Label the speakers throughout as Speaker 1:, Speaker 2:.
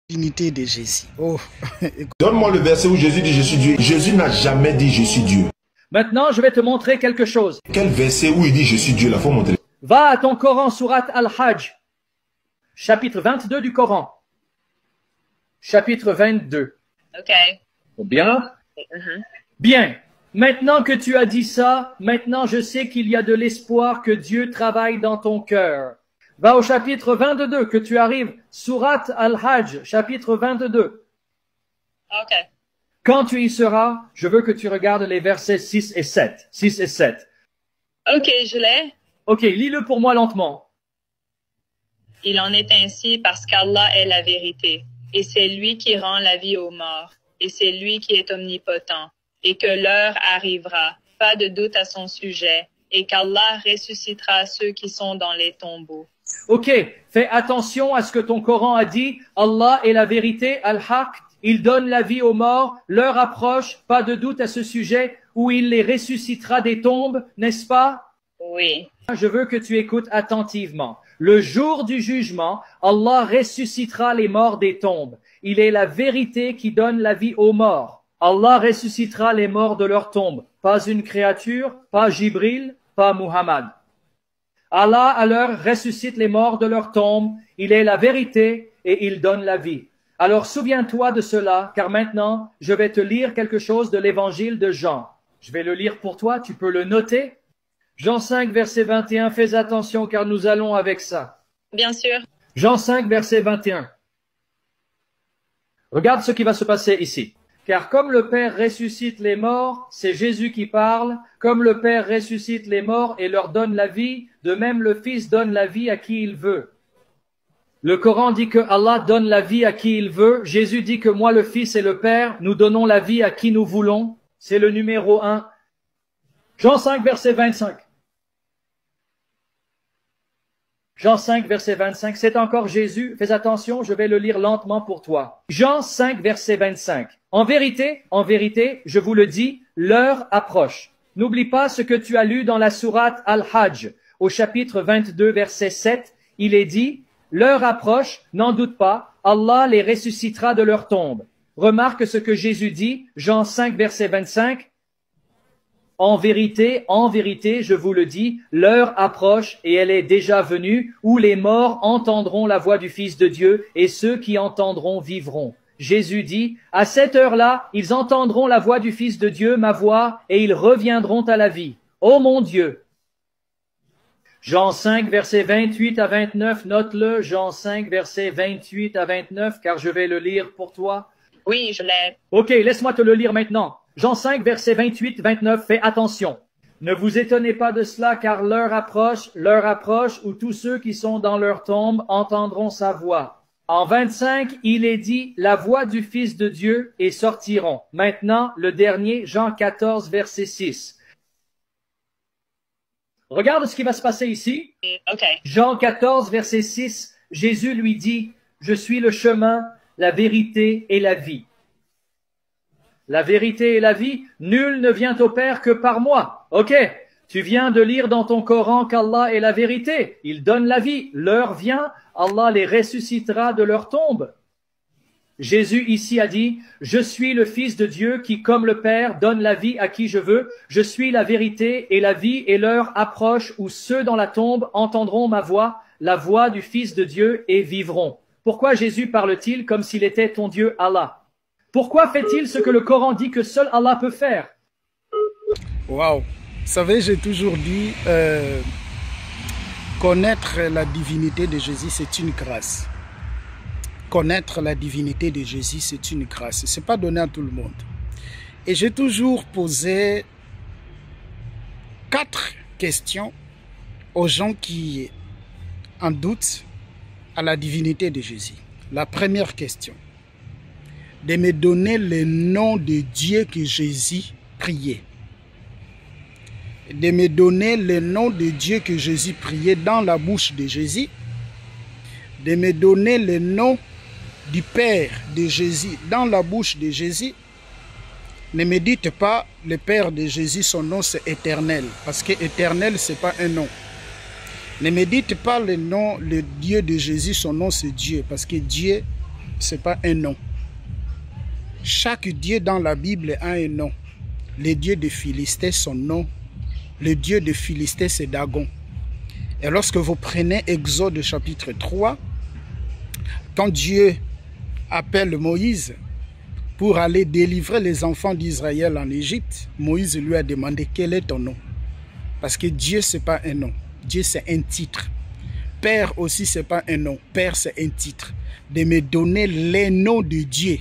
Speaker 1: Divinité de Jésus. Oh.
Speaker 2: Donne-moi le verset où Jésus dit je suis Dieu. Jésus n'a jamais dit je suis Dieu.
Speaker 3: Maintenant, je vais te montrer quelque chose.
Speaker 2: Quel verset où il dit je suis Dieu? Là, faut montrer.
Speaker 3: Va à ton Coran, sourate Al-Hajj, chapitre 22 du Coran. Chapitre 22.
Speaker 4: OK.
Speaker 3: Bien? Bien. Maintenant que tu as dit ça, maintenant je sais qu'il y a de l'espoir que Dieu travaille dans ton cœur. Va au chapitre 22, que tu arrives, sourate Al-Hajj, chapitre 22.
Speaker 4: OK.
Speaker 3: Quand tu y seras, je veux que tu regardes les versets 6 et 7. 6 et 7.
Speaker 4: OK, je l'ai.
Speaker 3: Ok, lis-le pour moi lentement.
Speaker 4: Il en est ainsi parce qu'Allah est la vérité, et c'est lui qui rend la vie aux morts, et c'est lui qui est omnipotent, et que l'heure arrivera, pas de doute à son sujet, et qu'Allah ressuscitera ceux qui sont dans les tombeaux.
Speaker 3: Ok, fais attention à ce que ton Coran a dit. Allah est la vérité, Al-Haq. Il donne la vie aux morts, l'heure approche, pas de doute à ce sujet, où il les ressuscitera des tombes, n'est-ce pas?
Speaker 4: Oui.
Speaker 3: Je veux que tu écoutes attentivement. Le jour du jugement, Allah ressuscitera les morts des tombes. Il est la vérité qui donne la vie aux morts. Allah ressuscitera les morts de leur tombe. Pas une créature, pas Jibril, pas Muhammad. Allah alors ressuscite les morts de leur tombe. Il est la vérité et il donne la vie. Alors souviens-toi de cela, car maintenant, je vais te lire quelque chose de l'évangile de Jean. Je vais le lire pour toi, tu peux le noter. Jean 5, verset 21, fais attention car nous allons avec ça.
Speaker 4: Bien sûr.
Speaker 3: Jean 5, verset 21. Regarde ce qui va se passer ici. Car comme le Père ressuscite les morts, c'est Jésus qui parle, comme le Père ressuscite les morts et leur donne la vie, de même le Fils donne la vie à qui il veut. Le Coran dit que Allah donne la vie à qui il veut. Jésus dit que moi, le Fils et le Père, nous donnons la vie à qui nous voulons. C'est le numéro 1. Jean 5, verset 25. Jean 5, verset 25, c'est encore Jésus. Fais attention, je vais le lire lentement pour toi. Jean 5, verset 25. En vérité, je vous le dis, l'heure approche. N'oublie pas ce que tu as lu dans la sourate Al-Hajj. Au chapitre 22, verset 7, il est dit, l'heure approche, n'en doute pas, Allah les ressuscitera de leur tombe. Remarque ce que Jésus dit, Jean 5, verset 25. En vérité, je vous le dis, l'heure approche et elle est déjà venue où les morts entendront la voix du Fils de Dieu et ceux qui entendront vivront. Jésus dit, à cette heure-là, ils entendront la voix du Fils de Dieu, ma voix, et ils reviendront à la vie. Ô mon Dieu! Jean 5, versets 28 à 29, note-le, Jean 5, versets 28 à 29, car je vais le lire pour toi.
Speaker 4: Oui, je l'ai.
Speaker 3: Ok, laisse-moi te le lire maintenant. Jean 5, versets 28, 29, fais attention. Ne vous étonnez pas de cela, car l'heure approche où tous ceux qui sont dans leur tombe entendront sa voix. En 25, il est dit, la voix du Fils de Dieu et sortiront. Maintenant, le dernier, Jean 14, verset 6. Regarde ce qui va se passer ici.
Speaker 4: OK.
Speaker 3: Jean 14, verset 6, Jésus lui dit, je suis le chemin, la vérité et la vie. La vérité et la vie, nul ne vient au Père que par moi. Ok, tu viens de lire dans ton Coran qu'Allah est la vérité. Il donne la vie. L'heure vient, Allah les ressuscitera de leur tombe. Jésus ici a dit, je suis le Fils de Dieu qui, comme le Père, donne la vie à qui je veux. Je suis la vérité et la vie et l'heure approche où ceux dans la tombe entendront ma voix, la voix du Fils de Dieu et vivront. Pourquoi Jésus parle-t-il comme s'il était ton Dieu Allah? Pourquoi fait-il ce que le Coran dit que seul Allah peut faire?
Speaker 1: Waouh! Vous savez, j'ai toujours dit, connaître la divinité de Jésus, c'est une grâce. Connaître la divinité de Jésus, c'est une grâce. Ce n'est pas donné à tout le monde. Et j'ai toujours posé 4 questions aux gens qui en doutent à la divinité de Jésus. La première question, de me donner le nom de Dieu que Jésus priait. De me donner le nom de Dieu que Jésus priait dans la bouche de Jésus. De me donner le nom du Père de Jésus dans la bouche de Jésus. Ne me dites pas le Père de Jésus, son nom c'est éternel. Parce que éternel, ce n'est pas un nom. Ne me dites pas le nom, le Dieu de Jésus, son nom c'est Dieu. Parce que Dieu, ce n'est pas un nom. Chaque dieu dans la Bible a un nom. Le dieu de Philistin, son nom. Le dieu de Philistin, c'est Dagon. Et lorsque vous prenez Exode chapitre 3, quand Dieu appelle Moïse pour aller délivrer les enfants d'Israël en Égypte, Moïse lui a demandé quel est ton nom. Parce que Dieu, ce n'est pas un nom. Dieu, c'est un titre. Père aussi, ce n'est pas un nom. Père, c'est un titre. De me donner les noms de Dieu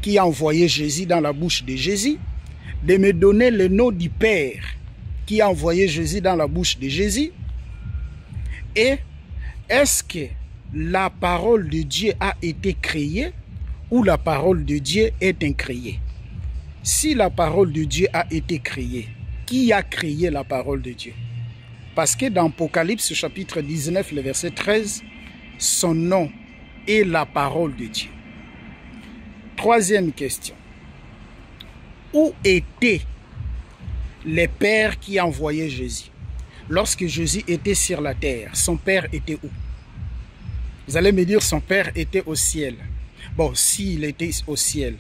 Speaker 1: qui a envoyé Jésus dans la bouche de Jésus. De me donner le nom du Père qui a envoyé Jésus dans la bouche de Jésus. Et est-ce que la parole de Dieu a été créée ou la parole de Dieu est incréée? Si la parole de Dieu a été créée, qui a créé la parole de Dieu? Parce que dans Apocalypse chapitre 19, le verset 13, son nom est la parole de Dieu. Troisième question. Où était le Père qui a envoyé Jésus? Lorsque Jésus était sur la terre, son Père était où? Vous allez me dire son Père était au ciel. Bon, s'il était au ciel,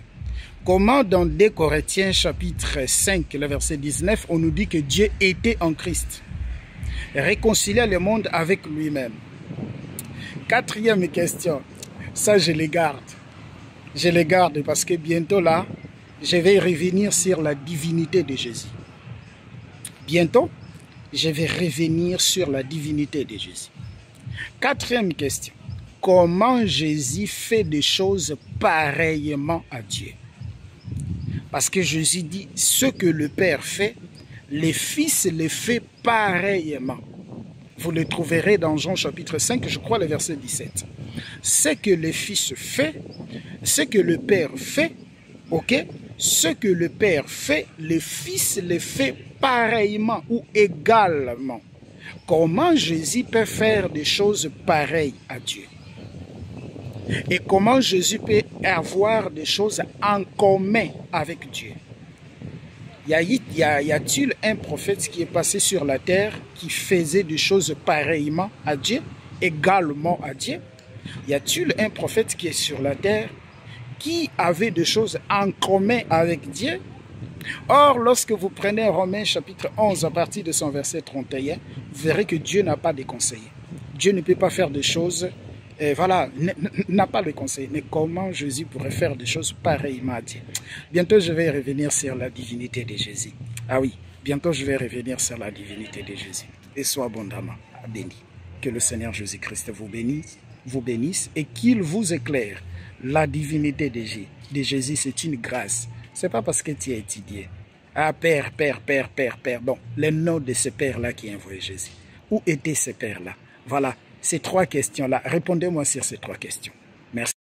Speaker 1: comment dans 2 Corinthiens chapitre 5, le verset 19, on nous dit que Dieu était en Christ, réconcilier le monde avec lui-même? Quatrième question, ça je les garde. Je les garde parce que bientôt là, je vais revenir sur la divinité de Jésus. Bientôt, je vais revenir sur la divinité de Jésus. Quatrième question, comment Jésus fait des choses pareillement à Dieu? Parce que Jésus dit, ce que le Père fait, le Fils le fait pareillement. Vous le trouverez dans Jean chapitre 5, je crois, le verset 17. Ce que le Fils fait, ce que le Père fait, ok? Ce que le Père fait, le Fils le fait pareillement ou également. Comment Jésus peut faire des choses pareilles à Dieu? Et comment Jésus peut avoir des choses en commun avec Dieu? Y a-t-il un prophète qui est passé sur la terre qui faisait des choses pareillement à Dieu, également à Dieu? Y a-t-il un prophète qui est sur la terre qui avait des choses en commun avec Dieu? Or, lorsque vous prenez Romains chapitre 11 à partir de son verset 31, vous verrez que Dieu n'a pas de conseiller. Dieu ne peut pas faire des choses, voilà, n'a pas de conseiller. Mais comment Jésus pourrait faire des choses pareillement à Dieu? Bientôt, je vais revenir sur la divinité de Jésus. Ah oui, bientôt, je vais revenir sur la divinité de Jésus. Et sois abondamment béni. Que le Seigneur Jésus-Christ vous bénisse et qu'il vous éclaire. La divinité de Jésus, c'est une grâce. Ce n'est pas parce que tu as étudié. Ah, Père. Bon, le nom de ce Père-là qui a envoyé Jésus. Où était ce Père-là? Voilà, ces trois questions-là. Répondez-moi sur ces trois questions. Merci.